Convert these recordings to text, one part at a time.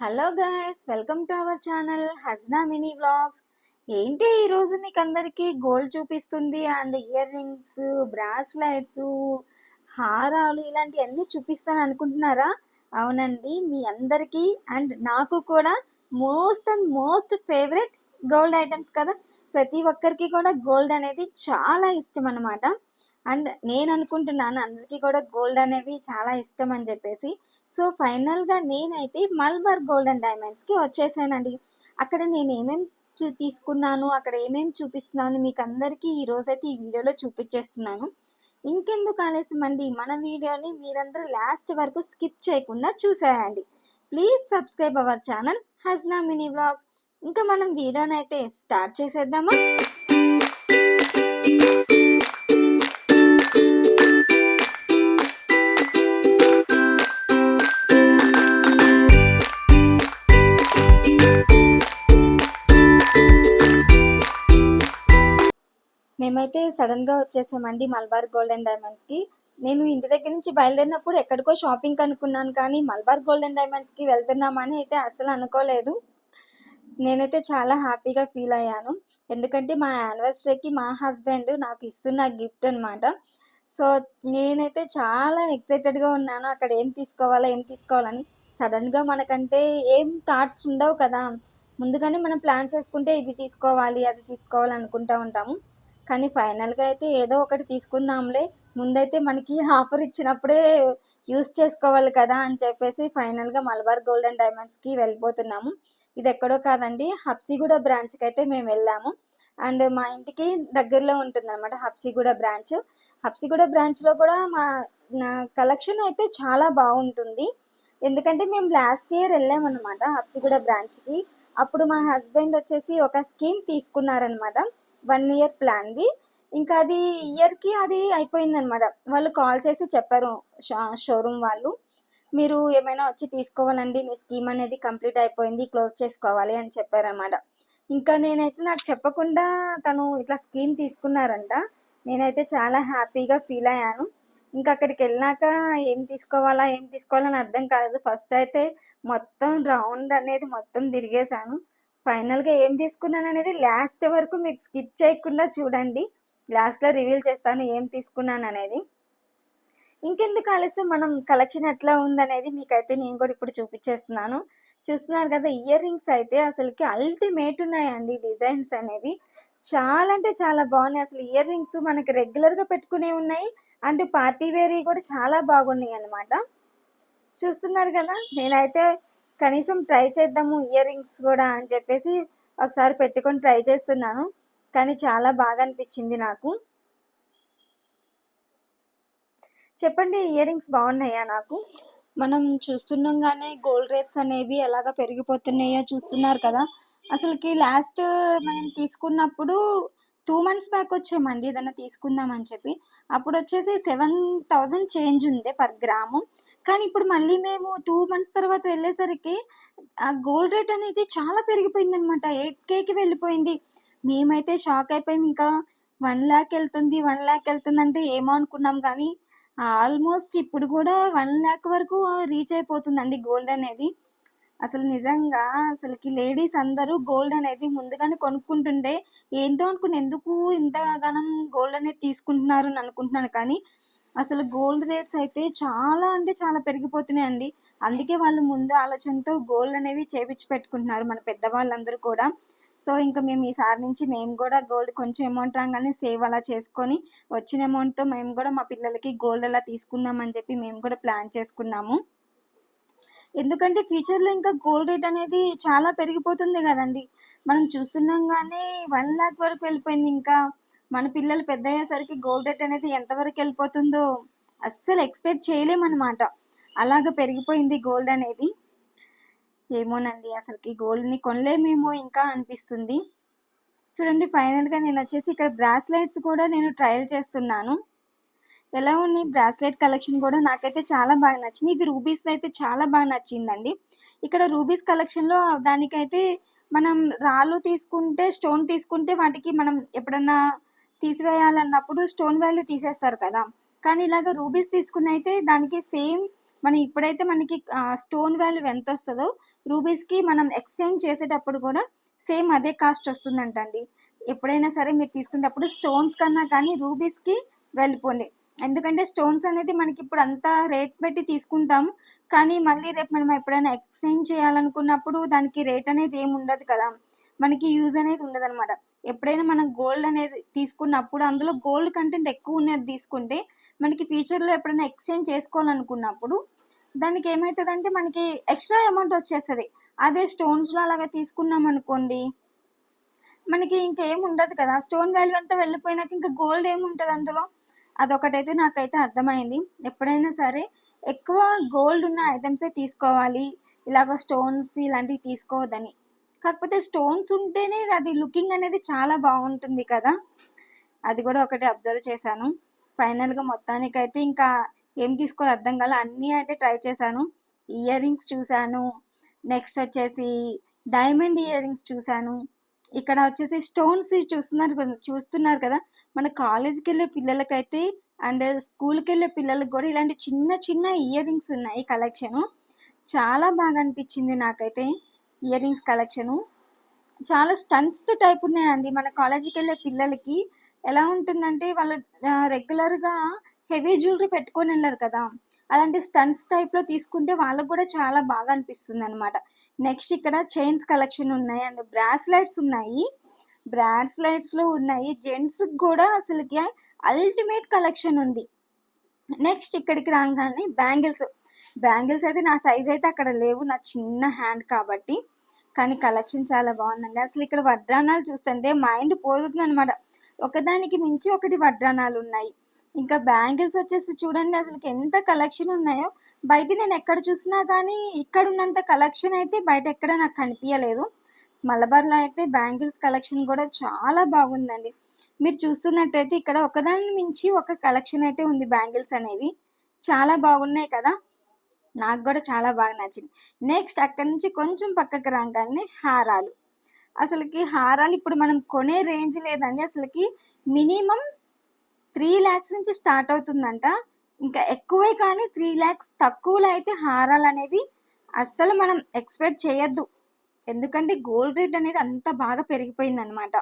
Hello guys, welcome to our channel Hajna mini vlogs. ఏంటి ఈరోజు మీకు అందరికీ గోల్డ్ చూపిస్తుంది అండ్ ఇయర్ రింగ్స్, బ్రాస్లైట్స్, హారాలు ఇలాంటివన్నీ చూపిస్తాను అనుకుంటున్నారా? అవునండి, మీ అందరికీ అండ్ నాకు కూడా మోస్ట్ ఫేవరెట్ గోల్డ్ ఐటమ్స్ కదా. ప్రతి ఒక్కరికి కూడా గోల్డ్ అనేది చాలా ఇష్టం అన్నమాట. అండ్ నేను అనుకుంటున్నాను అందరికీ కూడా గోల్డ్ అనేవి చాలా ఇష్టం అని చెప్పేసి. సో ఫైనల్గా నేనైతే మల్బార్ గోల్డ్ అండ్ డైమండ్స్కి వచ్చేసానండి. అక్కడ నేను ఏమేమి తీసుకున్నాను, అక్కడ ఏమేమి చూపిస్తున్నాను మీకు అందరికీ ఈ రోజైతే ఈ వీడియోలో చూపించేస్తున్నాను. ఇంకెందుకు ఆలస్యం అండి, మన వీడియోని మీరందరూ లాస్ట్ వరకు స్కిప్ చేయకుండా చూసేయండి. Please subscribe our channel Hajna mini vlogs. ఇంకా మనం వీడియోని అయితే స్టార్ట్ చేసేద్దామా? మేమైతే సడన్గా వచ్చేసామండి మల్బార్ గోల్డ్ అండ్ డైమండ్స్కి. నేను ఇంటి దగ్గర నుంచి బయలుదేరినప్పుడు ఎక్కడికో షాపింగ్ అనుకున్నాను, కానీ మల్బార్ గోల్డ్ అండ్ డైమండ్స్కి వెళ్తున్నామని అయితే అసలు అనుకోలేదు. నేనైతే చాలా హ్యాపీగా ఫీల్ అయ్యాను, ఎందుకంటే మా యానివర్సరీకి మా హస్బెండ్ నాకు ఇస్తున్న గిఫ్ట్ అనమాట. సో నేనైతే చాలా ఎక్సైటెడ్గా ఉన్నాను, అక్కడ ఏం తీసుకోవాలని. సడన్గా మనకంటే ఏం థాట్స్ ఉండవు కదా, ముందుగానే మనం ప్లాన్ చేసుకుంటే ఇది తీసుకోవాలి అది తీసుకోవాలి అనుకుంటూ ఉంటాము. కానీ ఫైనల్గా అయితే ఏదో ఒకటి తీసుకుందాంలే, ముందైతే మనకి ఆఫర్ ఇచ్చినప్పుడే యూస్ చేసుకోవాలి కదా అని చెప్పేసి ఫైనల్గా మలబార్ గోల్డ్ అండ్ డైమండ్స్కి వెళ్ళిపోతున్నాము. ఇది ఎక్కడో కాదండి, హబ్సిగూడ బ్రాంచ్కి అయితే మేము వెళ్ళాము. అండ్ మా ఇంటికి దగ్గరలో ఉంటుంది అనమాట హబ్సిగూడ బ్రాంచ్. హబ్సిగూడ బ్రాంచ్లో కూడా నా కలెక్షన్ అయితే చాలా బాగుంటుంది, ఎందుకంటే మేము లాస్ట్ ఇయర్ వెళ్ళామన్నమాట హబ్సిగూడ బ్రాంచ్కి. అప్పుడు మా హస్బెండ్ వచ్చేసి ఒక స్కీమ్ తీసుకున్నారనమాట, 1 ఇయర్ ప్లాన్ది. ఇంకా అది ఇయర్కి అది అయిపోయిందనమాట. వాళ్ళు కాల్ చేసి చెప్పారు షోరూమ్ వాళ్ళు, మీరు ఏమైనా వచ్చి తీసుకోవాలండి, మీ స్కీమ్ అనేది కంప్లీట్ అయిపోయింది, క్లోజ్ చేసుకోవాలి అని చెప్పారనమాట. ఇంకా నేనైతే నాకు చెప్పకుండా తను ఇట్లా స్కీమ్ తీసుకున్నారంట. నేనైతే చాలా హ్యాపీగా ఫీల్ అయ్యాను. ఇంకా అక్కడికి వెళ్ళాక ఏం తీసుకోవాలని అర్థం కాలేదు. ఫస్ట్ అయితే మొత్తం రౌండ్ అనేది మొత్తం తిరిగేశాను. ఫైనల్గా ఏం తీసుకున్నాను అనేది లాస్ట్ వరకు మీరు స్కిప్ చేయకుండా చూడండి, లాస్ట్లో రివీల్ చేస్తాను ఏం తీసుకున్నాను అనేది. ఇంకెందుకు ఆలస్యం, మనం కలెక్షన్ ఎట్లా ఉందనేది మీకైతే నేను కూడా ఇప్పుడు చూపించేస్తున్నాను. చూస్తున్నారు కదా, ఇయర్ రింగ్స్ అయితే అసలుకి అల్టిమేట్ ఉన్నాయండి. డిజైన్స్ అనేవి చాలా అంటే చాలా బాగున్నాయి. అసలు ఇయర్ రింగ్స్ మనకి రెగ్యులర్గా పెట్టుకునే ఉన్నాయి, అండ్ పార్టీ వేరీ కూడా చాలా బాగున్నాయి అన్నమాట. చూస్తున్నారు కదా, నేనైతే కనీసం ట్రై చేద్దాము ఇయర్ రింగ్స్ కూడా అని చెప్పేసి ఒకసారి పెట్టుకొని ట్రై చేస్తున్నాను, కానీ చాలా బాగా అనిపించింది నాకు. చెప్పండి, ఇయర్ రింగ్స్ బాగున్నాయా? నాకు మనం చూస్తున్నాగానే గోల్డ్ రేట్స్ అనేవి ఎలాగ పెరిగిపోతున్నాయో చూస్తున్నారు కదా. అసలుకి లాస్ట్ మనం తీసుకున్నప్పుడు 2 months బ్యాక్ వచ్చామండి ఏదైనా తీసుకుందామని చెప్పి. అప్పుడు వచ్చేసి 7,000 చేంజ్ ఉంది పర్ గ్రాము. కానీ ఇప్పుడు మళ్ళీ మేము 2 months తర్వాత వెళ్ళేసరికి ఆ గోల్డ్ రేట్ అనేది చాలా పెరిగిపోయింది అనమాట, 8Kకి వెళ్ళిపోయింది. మేమైతే షాక్ అయిపోయాం. ఇంకా 1 lakh వెళ్తుంది 1 lakh వెళ్తుంది అంటే ఏమో అనుకున్నాం, కానీ ఆల్మోస్ట్ ఇప్పుడు కూడా 1 lakh వరకు రీచ్ అయిపోతుందండి గోల్డ్ అనేది. అసలు నిజంగా అసలుకి లేడీస్ అందరూ గోల్డ్ అనేది ముందుగానే కొనుక్కుంటుంటే ఏంటో అనుకుని ఎందుకు ఇంతగానం గోల్డ్ అనేది తీసుకుంటున్నారు అని అనుకుంటున్నాను, కానీ అసలు గోల్డ్ రేట్స్ అయితే చాలా అంటే చాలా పెరిగిపోతున్నాయండి. అందుకే వాళ్ళు ముందు ఆలోచనతో గోల్డ్ అనేవి చేపించి పెట్టుకుంటున్నారు మన పెద్దవాళ్ళందరూ కూడా. సో ఇంకా మేము ఈసారి నుంచి మేము కూడా గోల్డ్ కొంచెం అమౌంట్ రాగానే సేవ్ అలా చేసుకొని వచ్చిన అమౌంట్తో మేము కూడా మా పిల్లలకి గోల్డ్ అలా తీసుకుందామని చెప్పి మేము కూడా ప్లాన్ చేసుకున్నాము. ఎందుకంటే ఫ్యూచర్లో ఇంకా గోల్డ్ రేట్ అనేది చాలా పెరిగిపోతుంది కదండి. మనం చూస్తున్నాగానే 1 lakh వరకు వెళ్ళిపోయింది. ఇంకా మన పిల్లలు పెద్ద అయ్యేసరికి గోల్డ్ రేట్ అనేది ఎంతవరకు వెళ్ళిపోతుందో అస్సలు ఎక్స్పెక్ట్ చేయలేమన్నమాట. అలాగ పెరిగిపోయింది గోల్డ్ అనేది. ఏమోనండి, అసలుకి గోల్డ్ని కొనలేమేమో ఇంకా అనిపిస్తుంది. చూడండి, ఫైనల్గా నేను వచ్చేసి ఇక్కడ బ్రాస్లెట్స్ కూడా నేను ట్రయల్ చేస్తున్నాను. ఎలా ఉంది బ్రాస్లెట్ కలెక్షన్ కూడా నాకైతే చాలా బాగా నచ్చింది. ఇది రూబీస్ అయితే చాలా బాగా నచ్చిందండి. ఇక్కడ రూబీస్ కలెక్షన్లో దానికైతే మనం రాళ్ళు తీసుకుంటే, స్టోన్ తీసుకుంటే వాటికి మనం ఎప్పుడన్నా తీసివేయాలన్నప్పుడు స్టోన్ వాల్యూ తీసేస్తారు కదా, కానీ ఇలాగ రూబీస్ తీసుకుని అయితే దానికి సేమ్ మనం ఇప్పుడైతే మనకి స్టోన్ వాల్యూ ఎంత వస్తుందో రూబీస్కి మనం ఎక్స్చేంజ్ చేసేటప్పుడు కూడా సేమ్ అదే కాస్ట్ వస్తుందంటండి. ఎప్పుడైనా సరే మీరు తీసుకునేటప్పుడు స్టోన్స్ కన్నా కానీ రూబీస్కి వెళ్ళిపోండి. ఎందుకంటే స్టోన్స్ అనేది మనకి ఇప్పుడు అంతా రేట్ పెట్టి తీసుకుంటాము, కానీ మళ్ళీ రేపు మనం ఎప్పుడైనా ఎక్స్చేంజ్ చేయాలనుకున్నప్పుడు దానికి రేట్ అనేది ఏమి ఉండదు కదా, మనకి యూజ్ అనేది ఉండదు అనమాట. ఎప్పుడైనా మనం గోల్డ్ అనేది తీసుకున్నప్పుడు అందులో గోల్డ్ కంటెంట్ ఎక్కువ ఉన్నది తీసుకుంటే మనకి ఫ్యూచర్లో ఎప్పుడైనా ఎక్స్చేంజ్ చేసుకోవాలనుకున్నప్పుడు దానికి ఏమవుతుందంటే మనకి ఎక్స్ట్రా అమౌంట్ వచ్చేస్తుంది. అదే స్టోన్స్లో అలాగా తీసుకున్నాం అనుకోండి మనకి ఇంకేం ఉండదు కదా, స్టోన్ వాల్యూ అంతా వెళ్ళిపోయినాక ఇంకా గోల్డ్ ఏముంటుంది అందులో. అదొకటైతే నాకైతే అర్థమైంది. ఎప్పుడైనా సరే ఎక్కువ గోల్డ్ ఉన్న ఐటమ్సే తీసుకోవాలి, ఇలాగ స్టోన్స్ ఇలాంటివి తీసుకోవద్దని. కాకపోతే స్టోన్స్ ఉంటేనే అది లుకింగ్ అనేది చాలా బాగుంటుంది కదా, అది కూడా ఒకటి అబ్జర్వ్ చేశాను. ఫైనల్గా మొత్తానికైతే ఇంకా ఏం తీసుకోవాలో అర్థం కాలే, అన్నీ అయితే ట్రై చేశాను. ఇయర్ రింగ్స్ చూశాను, నెక్స్ట్ వచ్చేసి డైమండ్ ఇయర్ రింగ్స్ చూశాను, ఇక్కడ వచ్చేసి స్టోన్స్ చూస్తున్నారు కదా, మన కాలేజ్కి వెళ్ళే పిల్లలకైతే అండ్ స్కూల్కి వెళ్ళే పిల్లలకి కూడా ఇలాంటి చిన్న చిన్న ఇయర్ రింగ్స్ ఉన్నాయి కలెక్షను. చాలా బాగా అనిపించింది నాకైతే ఇయర్ రింగ్స్ కలెక్షను. చాలా స్టన్స్ టైప్ ఉన్నాయండి. మన కాలేజీకి వెళ్ళే పిల్లలకి ఎలా ఉంటుందంటే వాళ్ళు రెగ్యులర్గా హెవీ జ్యువెలరీ పెట్టుకొని వెళ్ళారు కదా, అలాంటి స్టన్స్ టైప్లో తీసుకుంటే వాళ్ళకు కూడా చాలా బాగా అనిపిస్తుంది అనమాట. నెక్స్ట్ ఇక్కడ చైన్స్ కలెక్షన్ ఉన్నాయి అండ్ బ్రాస్లెట్స్ ఉన్నాయి, బ్రాస్లెట్స్లో ఉన్నాయి జెంట్స్కి కూడా అసలుకి అల్టిమేట్ కలెక్షన్ ఉంది. నెక్స్ట్ ఇక్కడికి రాగానే బ్యాంగిల్స్ అయితే నా సైజ్ అయితే అక్కడ లేవు, నా చిన్న హ్యాండ్ కాబట్టి, కానీ కలెక్షన్ చాలా బాగుందండి. అసలు ఇక్కడ వడ్రానాలు చూస్తుంటే మైండ్ పోతుంది అనమాట, ఒకదానికి మించి ఒకటి వడ్రానాలు ఉన్నాయి. ఇంకా బ్యాంగిల్స్ వచ్చేసి చూడండి అసలు ఎంత కలెక్షన్ ఉన్నాయో, బయట నేను ఎక్కడ చూసినా కానీ ఇక్కడ ఉన్నంత కలెక్షన్ అయితే బయట ఎక్కడ నాకు కనిపించలేదు. మలబార్లో అయితే బ్యాంగిల్స్ కలెక్షన్ కూడా చాలా బాగుందండి. మీరు చూస్తున్నట్టయితే ఇక్కడ ఒకదాని మించి ఒక కలెక్షన్ అయితే ఉంది, బ్యాంగిల్స్ అనేవి చాలా బాగున్నాయి కదా, నాకు కూడా చాలా బాగా నచ్చింది. నెక్స్ట్ అక్కడి నుంచి కొంచెం పక్కకు రాగానే హారాలు. అసలుకి హారాలు ఇప్పుడు మనం కొనే రేంజ్ లేదండి, అసలుకి మినిమం 3 lakhs నుంచి స్టార్ట్ అవుతుందంట, ఇంకా ఎక్కువే, కానీ 3 lakhs తక్కువలో అయితే హారాలు అనేవి అస్సలు మనం ఎక్స్పెక్ట్ చేయొద్దు. ఎందుకంటే గోల్డ్ రేట్ అనేది అంత బాగా పెరిగిపోయింది అనమాట.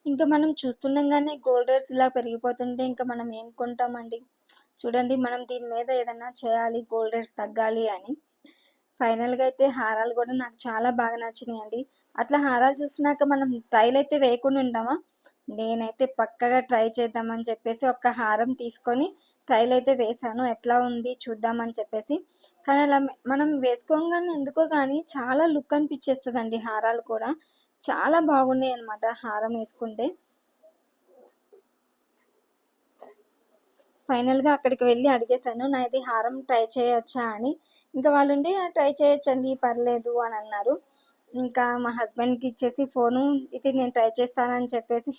ఇంకా మనం చూస్తుండగానే గోల్డ్ రేట్స్ ఇలా పెరిగిపోతుంటే ఇంకా మనం ఏం కొంటామండి. చూడండి మనం దీని మీద ఏదైనా చేయాలి గోల్డ్ రేట్స్ తగ్గాలి అని. ఫైనల్గా అయితే హారాలు కూడా నాకు చాలా బాగా నచ్చినాయండి. అట్లా హారాలు చూసినాక మనం ట్రైల్ అయితే వేయకుండా ఉంటామా, నేనైతే పక్కగా ట్రై చేద్దామని చెప్పేసి ఒక్క హారం తీసుకొని ట్రైల్ అయితే వేశాను, ఎట్లా ఉంది చూద్దామని చెప్పేసి. కానీ అలా మనం వేసుకోగానే ఎందుకో కానీ చాలా లుక్ అనిపించేస్తుందండి, హారాలు కూడా చాలా బాగున్నాయి అనమాట హారం వేసుకుంటే. ఫైనల్గా అక్కడికి వెళ్ళి అడిగేశాను నాది హారం ట్రై చేయొచ్చా అని. ఇంకా వాళ్ళుండి ట్రై చేయొచ్చండి పర్లేదు అని అన్నారు. ఇంకా మా హస్బెండ్కి ఇచ్చేసి ఫోను, ఇది నేను ట్రై చేస్తానని చెప్పేసి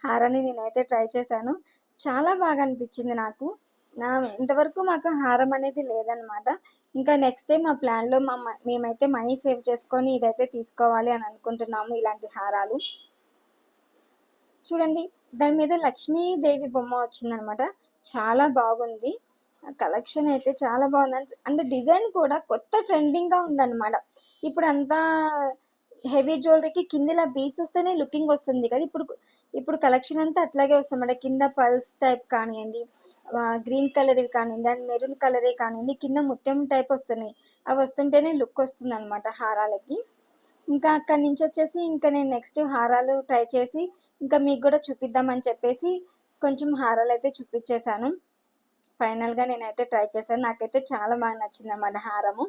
హారాన్ని నేనైతే ట్రై చేశాను. చాలా బాగా అనిపించింది నాకు. ఇంతవరకు మాకు హారం అనేది లేదనమాట. ఇంకా నెక్స్ట్ టైం మా ప్లాన్లో మేమైతే మనీ సేవ్ చేసుకొని ఇదైతే తీసుకోవాలి అని అనుకుంటున్నాము, ఇలాంటి హారాలు. చూడండి దాని మీద లక్ష్మీదేవి బొమ్మ వచ్చిందనమాట, చాలా బాగుంది. కలెక్షన్ అయితే చాలా బాగుంది, అంటే డిజైన్ కూడా కొత్త ట్రెండింగ్గా ఉందన్నమాట. ఇప్పుడు అంతా హెవీ జ్యువెలరీకి కింద ఇలా బీడ్స్ వస్తేనే లుకింగ్ వస్తుంది కదా, ఇప్పుడు కలెక్షన్ అంతా అట్లాగే వస్తుందన్నమాట. కింద పల్స్ టైప్ కానివ్వండి, గ్రీన్ కలర్వి కానివ్వండి అండ్ మెరూన్ కలరే కానివ్వండి, కింద ముత్యం టైప్ వస్తున్నాయి, అవి వస్తుంటేనే లుక్ వస్తుంది అనమాట హారాలకి. ఇంకా అక్కడి నుంచి వచ్చేసి ఇంకా నేను నెక్స్ట్ హారాలు ట్రై చేసి ఇంకా మీకు కూడా చూపిద్దామని చెప్పేసి కొంచెం హారాలు అయితే చూపించేశాను. ఫైనల్గా నేనైతే ట్రై చేశాను, నాకైతే చాలా బాగా నచ్చింది అన్నమాట హారము.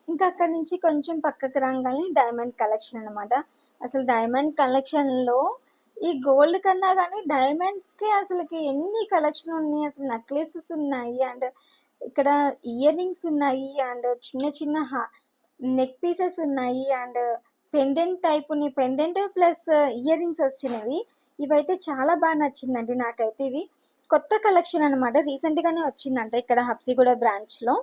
ఇంకా అక్కడి నుంచి కొంచెం పక్కకు రాగానే డైమండ్ కలెక్షన్ అనమాట. అసలు డైమండ్ కలెక్షన్లో ఈ గోల్డ్ కన్నా కానీ డైమండ్స్కి అసలుకి ఎన్ని కలెక్షన్ ఉన్నాయి, అసలు నెక్లెసెస్ ఉన్నాయి అండ్ ఇక్కడ ఇయర్ రింగ్స్ ఉన్నాయి అండ్ చిన్న చిన్న నెక్ పీసెస్ ఉన్నాయి అండ్ పెండెంట్ టైప్ ఉన్నాయి, పెండెంట్ ప్లస్ ఇయర్ రింగ్స్ వచ్చినవి. ఇవైతే చాలా బాగా నచ్చిందండి నాకైతే, ఇవి కొత్త కలెక్షన్ అనమాట, రీసెంట్గానే వచ్చిందంట ఇక్కడ హబ్సిగూడ బ్రాంచ్లో,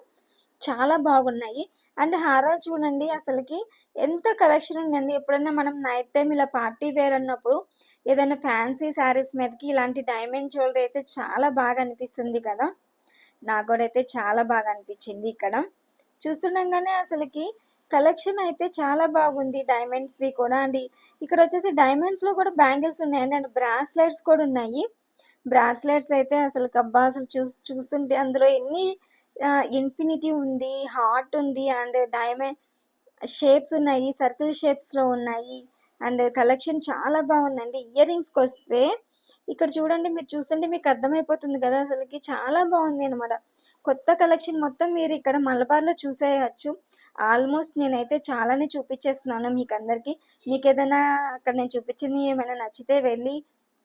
చాలా బాగున్నాయి. అండ్ హారాలు చూడండి అసలుకి ఎంత కలెక్షన్ ఉందండి. ఎప్పుడైనా మనం నైట్ టైం ఇలా పార్టీ వేర్ అన్నప్పుడు ఏదైనా ఫ్యాన్సీ శారీస్ మీదకి ఇలాంటి డైమండ్ జ్యువెలరీ అయితే చాలా బాగా అనిపిస్తుంది కదా! నాకు కూడా అయితే చాలా బాగా అనిపించింది ఇక్కడ. చూస్తుండగానే అసలకి కలెక్షన్ అయితే చాలా బాగుంది. డైమండ్స్‌వి కూడా అండి. ఇక్కడొచ్చేసి డైమండ్స్‌లో కూడా బ్యాంగిల్స్ ఉన్నాయండి. అండ్ బ్రాస్లెట్స్ కూడా ఉన్నాయి. బ్రాస్లెట్స్ అయితే అసలు అసలు చూస్తుంటే అందులో ఎన్ని ఇన్ఫినిటీ ఉంది, హార్ట్ ఉంది అండ్ డైమండ్ షేప్స్ ఉన్నాయి. సర్కిల్ షేప్స్‌లో ఉన్నాయి. అండ్ కలెక్షన్ చాలా బాగుందండి. ఇయర్ రింగ్స్‌కొస్తే ఇక్కడ చూడండి, మీరు చూస్తుంటే మీకు అర్థమైపోతుంది కదా! అసలకి చాలా బాగుంది అనమాట. కొత్త కలెక్షన్ మొత్తం మీరు ఇక్కడ మలబార్‌లో చూసేయచ్చు. ఆల్మోస్ట్ నేనైతే చాలానే చూపించేస్తున్నాను మీకందరికీ. మీకేదైనా అక్కడ నేను చూపించినవి ఏమైనా నచ్చితే వెళ్ళి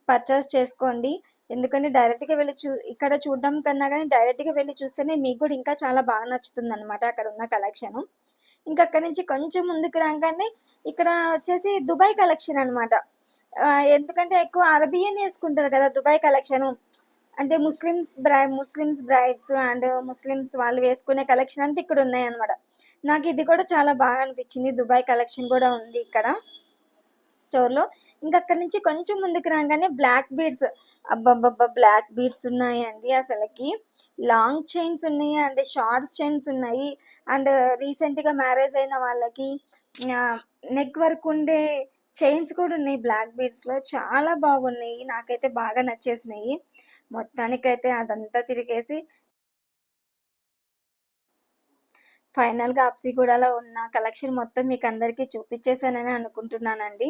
పర్చేస్ చేసుకోండి. ఎందుకంటే డైరెక్ట్‌గా వెళ్ళి ఇక్కడ చూడడం కన్నా గానీ డైరెక్ట్‌గా వెళ్ళి చూస్తేనే మీకు కూడా ఇంకా చాలా బాగా నచ్చుతుందనమాట అక్కడున్న కలెక్షను. ఇంకా అక్కడి నుంచి కొంచెం ముందుకు రాగానే ఇక్కడ వచ్చేసి దుబాయ్ కలెక్షన్ అనమాట. ఎందుకంటే ఎక్కువ అరబియన్ వేసుకుంటారు కదా దుబాయ్ కలెక్షన్. అంటే ముస్లిమ్స్ బ్రైడ్స్ అండ్ ముస్లిమ్స్ వాళ్ళు వేసుకునే కలెక్షన్ అంతా ఇక్కడ ఉన్నాయన్నమాట. నాకు ఇది కూడా చాలా బాగా అనిపించింది. దుబాయ్ కలెక్షన్ కూడా ఉంది ఇక్కడ స్టోర్‌లో. ఇంకా అక్కడి నుంచి కొంచెం ముందుకు రాగానే బ్లాక్ బీడ్స్, అబ్బబ్బబ్బా! బ్లాక్ బీడ్స్ ఉన్నాయండి అసలకి. లాంగ్ చైన్స్ ఉన్నాయి అండ్ షార్ట్ చైన్స్ ఉన్నాయి. అండ్ రీసెంట్‌గా మ్యారేజ్ అయిన వాళ్ళకి నెక్ వర్క్ ఉండే చైన్స్ కూడా ఉన్నాయి బ్లాక్ బీడ్స్‌లో. చాలా బాగున్నాయి. నాకైతే బాగా నచ్చేసినాయి. మొత్తానికైతే అదంతా తిరిగేసి ఫైనల్‌గా అప్సిగూడలో ఉన్న కలెక్షన్ మొత్తం మీకందరికీ చూపిచ్చేసానని అనుకుంటున్నానండి.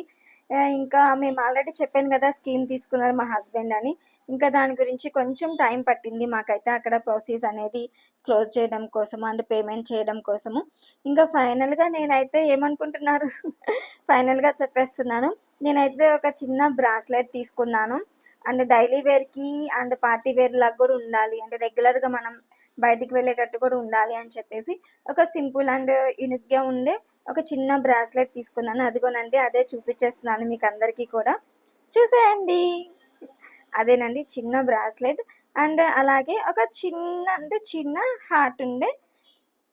ఇంకా మేము ఆల్రెడీ చెప్పాను గదా! స్కీమ్ తీసుకున్నారు మా హస్బెండ్ అని. ఇంకా దాని గురించి కొంచెం టైం పట్టింది మాకైతే అక్కడ ప్రాసెస్ అనేది క్లోజ్ చేయడం కోసము అండ్ పేమెంట్ చేయడం కోసము. ఇంకా ఫైనల్‌గా నేనైతే ఏమనుకుంటున్నారు ఫైనల్‌గా చెప్పేస్తున్నాను. నేనైతే ఒక చిన్న బ్రాస్లెట్ తీసుకున్నాను. అండ్ డైలీ వేర్‌కి అండ్ పార్టీ వేర్ లాగా గూడా ఉండాలి. అంటే రెగ్యులర్‌గా మనం బయటికి వెళ్ళేటట్టు కూడా ఉండాలి అని చెప్పేసి ఒక సింపుల్ అండ్ యూనిక్‌గా ఉండే ఒక చిన్న బ్రాస్లెట్ తీసుకున్నాను. అదిగోనండి అదే చూపిచ్చేస్తున్నాను మీకందరికీ కూడా. చూసేయండి. అదేనండి చిన్న బ్రాస్లెట్ అండ్ అలాగే ఒక చిన్న హార్ట్ ఉండే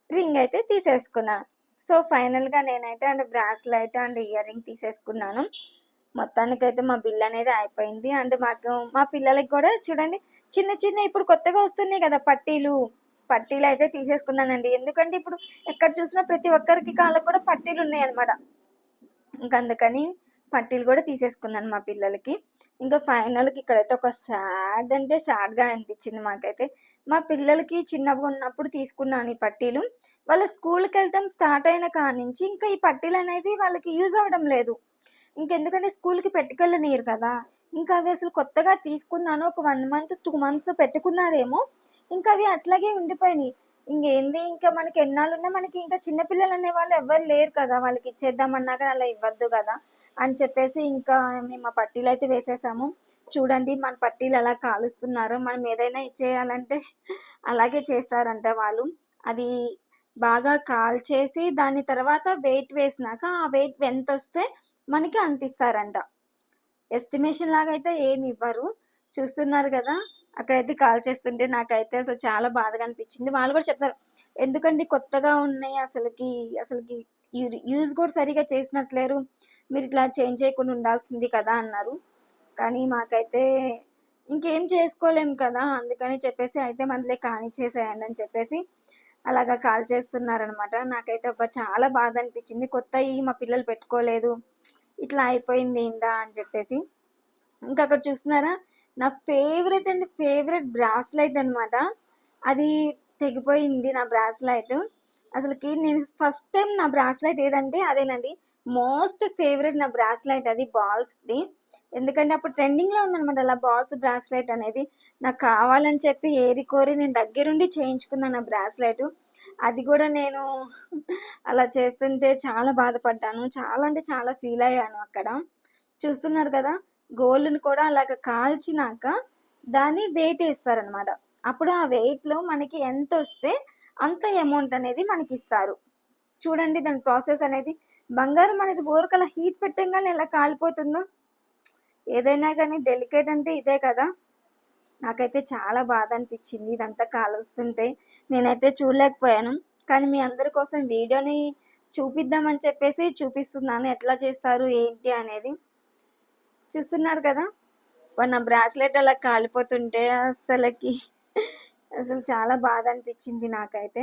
రింగ్ అయితే తీసేసుకున్నాను. సో, ఫైనల్‌గా నేనైతే and bracelet and ear ring తీసేసుకున్నాను. మొత్తానికైతే మా బిల్ అనేది అయిపోయింది. అండ్ మా పిల్లలకి కూడా చూడండి చిన్న ఇప్పుడు కొత్తగా వస్తున్నాయి కదా పట్టీలు. పట్టీలయితే తీసేసుకున్నానండి. ఎందుకంటే ఇప్పుడు ఎక్కడ చూసినా ప్రతి ఒక్కరికి కాళ్ళకి కూడా పట్టీలున్నాయన్నమాట. ఇంక అందుకని పట్టీలు కూడా తీసేసుకున్నాను మా పిల్లలకి. ఇంకా ఫైనల్‌గా ఇక్కడైతే ఒక సాడ్ అంటే సాడ్‌గా అనిపించింది మాకైతే. మా పిల్లలకి చిన్నగున్నప్పుడు తీసుకున్నాను ఈ పట్టీలు. వాళ్ళ స్కూల్‌కెళ్ళటం స్టార్ట్ అయిన కాడ్నుంచి ఇంకా ఈ పట్టీలనేవి వాళ్ళకి యూజ్ అవ్వడం లేదు. ఇంకెందుకంటే స్కూల్‌కి పెట్టుకెళ్ళనీయరు కదా! ఇంకా అవి అసలు కొత్తగా తీసుకున్నాను. ఒక 1 మంత్, 2 మంత్స్ పెట్టుకున్నారేమో. ఇంకా అవి అట్లాగే ఉండిపోయినాయి. ఇంకేంది ఇంకా మనకి ఎన్నాళ్ళున్నా మనకి ఇంకా చిన్న పిల్లలనేవాళ్ళు ఎవ్వరు లేరు కదా! వాళ్ళకి ఇచ్చేద్దామన్నా గాని అలా ఇవ్వద్దు గదా! అని చెప్పేసి ఇంకా మేము ఆ పట్టీలయితే వేసేసాము. చూడండి మన పట్టీలు ఎలా కాలుస్తున్నారో. మనం ఏదైనా ఇచ్చేయాలంటే అలాగే చేస్తారంట వాళ్ళు. అది బాగా కాల్చేసి దాని తర్వాత వెయిట్ వేసినాక ఆ వెయిట్ ఎంతొస్తే మనకి అంతిస్తారంట. ఎస్టిమేషన్ లాగా అయితే ఏమి ఇవ్వరు. చూస్తున్నారు గదా! అక్కడైతే కాల్చేస్తుంటే నాకైతే అసలు చాలా బాధగా అనిపించింది. వాళ్ళు కూడా చెప్తారు, "ఎందుకండి కొత్తగా ఉన్నాయి అసలకి యూజ్ కూడా సరిగ్గా చేసినట్లేరు. మీరిట్లా చేంజ్ చేయకుండా ఉండాల్సింది కదా!" అన్నారు. కానీ మాకైతే ఇంకేం చేసుకోలేం కదా! అందుకని చెప్పేసి అయితే మనదిలే కానిచ్చేసేయండి అని చెప్పేసి అలాగా కాల్చేస్తున్నారనమాట. నాకైతే అబ్బా! చాలా బాధ అనిపించింది. కొత్తయి మా పిల్లలు పెట్టుకోలేదు. ఇట్లా అయిపోయిందేందా అని చెప్పేసి. ఇంకా అక్కడ చూస్తున్నారా? నా ఫేవరెట్ అండ్ ఫేవరెట్ బ్రాస్లైట్ అనమాట. అది తెగిపోయింది నా బ్రాస్లైట్. అసలకి నేను ఫస్ట్ టైం నా బ్రాస్లైట్ ఏదంటే అదేనండి. మోస్ట్ ఫేవరెట్ నా బ్రాస్లైట్ అది బాల్స్‌ది. ఎందుకంటే అప్పుడు ట్రెండింగ్‌లో ఉందనమాట అలా బాల్స్ బ్రాస్లైట్ అనేది. నాకు కావాలని చెప్పి ఏరి కోరి నేను దగ్గరుండి చేయించుకున్నాను ఆ బ్రాస్లైట్. అది కూడా నేను అలా చేస్తుంటే చాలా బాధపడ్డాను. చాలా అంటే చాలా ఫీల్ అయ్యాను అక్కడ. చూస్తున్నారు కదా! గోల్డ్‌ని కూడా అలాగ కాల్చినాక దాన్ని వెయిట్ ఏస్తారనమాట. అప్పుడు ఆ వెయిట్‌లో మనకి ఎంతొస్తే అంత అమౌంట్ అనేది మనకిస్తారు. చూడండి దాని ప్రాసెస్ అనేది. బంగారం అనేది ఊరకలా హీట్ పెట్టంగానే ఎలా కాలిపోతుందో. ఏదైనా గానీ డెలికేట్ అంటే ఇదే కదా! నాకైతే చాలా బాధ అనిపించింది ఇదంతా కాలుస్తుంటే. నేనైతే చూడలేకపోయాను. కానీ మీ అందరి కోసం వీడియోని చూపిద్దామని చెప్పేసి చూపిస్తున్నాను. ఎట్లా చేస్తారు ఏంటి అనేది. చూస్తున్నారు కదా! నా బ్రాస్లెట్ అలా కాలిపోతుంటే అసలు చాలా బాధ అనిపించింది నాకైతే.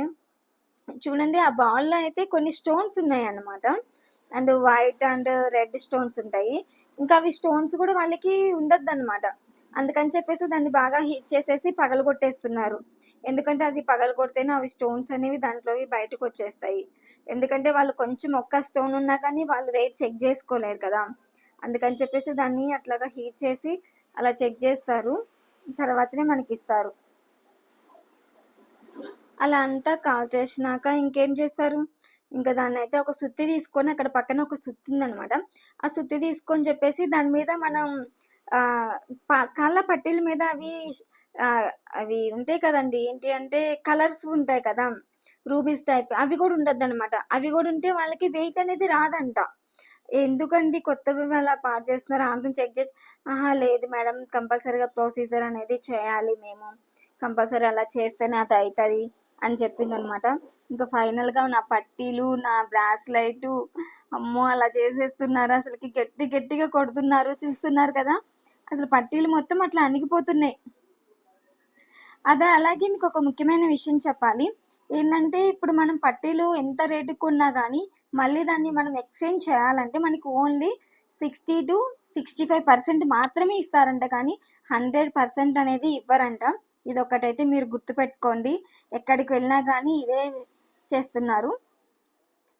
చూడండి ఆ బాల్‌లో అయితే కొన్ని స్టోన్స్ ఉన్నాయన్నమాట. And white and red stones ఉంటాయి. ఇంకా అవి స్టోన్స్ కూడా వాళ్ళకి ఉండొద్దన్నమాట. అందుకని చెప్పేసి దాన్ని బాగా హీట్ చేసేసి పగలగొట్టేస్తున్నారు. ఎందుకంటే అది పగలగొడితేనే అవి స్టోన్స్ అనేవి దాంట్లోవి బయటకొచ్చేస్తాయి. ఎందుకంటే వాళ్ళు కొంచెం ఒక్క స్టోన్ ఉన్నా కానీ వాళ్ళు వెయిట్ చెక్ చేసుకోలేరు కదా! అందుకని చెప్పేసి దాన్ని అట్లాగా హీట్ చేసి అలా చెక్ చేస్తారు. తర్వాతనే మనకిస్తారు. అలా అంతా కాల్చేసినాక ఇంకేం చేస్తారు, ఇంకా దాన్నయితే ఒక సుత్తి తీసుకొని అక్కడ పక్కన ఒక సుత్తి ఉందనమాట. ఆ సుత్తి తీసుకొని చెప్పేసి దాని మీద మనం కాళ్ళ పట్టీల మీద అవి ఉంటాయి కదండి, ఏంటి అంటే కలర్స్ ఉంటాయి కదా, రూబీస్ టైప్, అవి కూడా ఉండొద్దన్నమాట. అవి కూడా ఉంటే వాళ్ళకి వెయిట్ అనేది రాదంట. ఎందుకండి కొత్తవి అలా పాడు చేస్తున్నారు అంతం చెక్ చేసి, ఆహా లేదు మేడం, కంపల్సరీగా ప్రొసీజర్ అనేది చేయాలి మేము, కంపల్సరీ అలా చేస్తేనే అది అవుతుంది అని చెప్పిందనమాట. ఇంకా ఫైనల్గా నా పట్టీలు, నా బ్రాస్లైట్, అమ్మో అలా చేసేస్తున్నారు, అసలుకి గట్టి గట్టిగా కొడుతున్నారు, చూస్తున్నారు కదా, అసలు పట్టీలు మొత్తం అట్లా అణిగిపోతున్నాయి. అలాగే మీకు ఒక ముఖ్యమైన విషయం చెప్పాలి. ఏంటంటే ఇప్పుడు మనం పట్టీలు ఎంత రేటుకి కొన్నా కానీ మళ్ళీ దాన్ని మనం ఎక్స్చేంజ్ చేయాలంటే మనకి ఓన్లీ 60-65% మాత్రమే ఇస్తారంట, కానీ 100% అనేది ఇవ్వరంట. ఇదొక్కటైతే మీరు గుర్తుపెట్టుకోండి. ఎక్కడికి వెళ్ళినా కానీ ఇదే చేస్తున్నారు.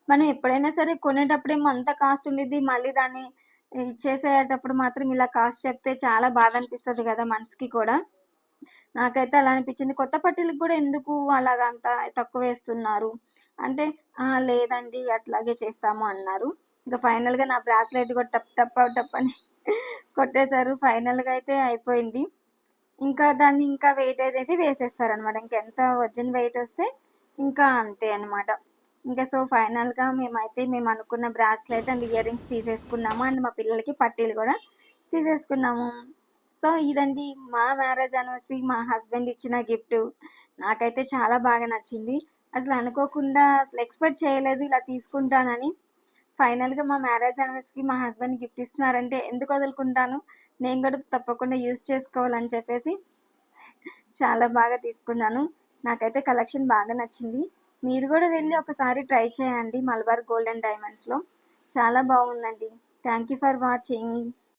మనం ఎప్పుడైనా సరే కొనేటప్పుడేమో అంత కాస్ట్ ఉండిద్ది, మళ్ళీ దాన్ని ఇచ్చేసేటప్పుడు మాత్రం ఇలా కాస్ట్ చెప్తే చాలా బాధ అనిపిస్తుంది కదా మనసుకి కూడా. నాకైతే అలా అనిపించింది. కొత్త పట్టీలకు కూడా ఎందుకు అలాగ అంత తక్కువ వేస్తున్నారు అంటే, లేదండి అట్లాగే చేస్తాము అన్నారు. ఇంకా ఫైనల్గా నా బ్రాస్లెట్ కూడా టప్ టప్ టప్ అని కొట్టేశారు. ఫైనల్గా అయితే అయిపోయింది. ఇంకా దాన్ని ఇంకా వెయిట్ అనేది వేసేస్తారనమాట. ఇంకెంత ఒరిజినల్ వెయిట్ వస్తే ఇంకా అంతే అనమాట. ఇంకా సో ఫైనల్గా మేము అనుకున్న bracelet and ear rings. And మా పిల్లలకి పట్టీలు కూడా తీసేసుకున్నాము. సో ఇదండి మా మ్యారేజ్ యానివర్సరీ, మా హస్బెండ్ ఇచ్చిన గిఫ్ట్. నాకైతే చాలా బాగా నచ్చింది. అసలు అనుకోకుండా, అసలు ఎక్స్పెక్ట్ చేయలేదు ఇలా తీసుకుంటానని. ఫైనల్గా మా మ్యారేజ్ యానివర్సరీకి మా హస్బెండ్ గిఫ్ట్ ఇస్తున్నారంటే ఎందుకు వదులుకుంటాను, నేను కూడా తప్పకుండా యూజ్ చేసుకోవాలని చెప్పేసి చాలా బాగా తీసుకున్నాను. నాకైతే కలెక్షన్ బాగా నచ్చింది. మీరు కూడా వెళ్ళి ఒకసారి ట్రై చేయండి మలబార్ గోల్డ్ అండ్ డైమండ్స్లో. చాలా బాగుందండి. Thank you for watching.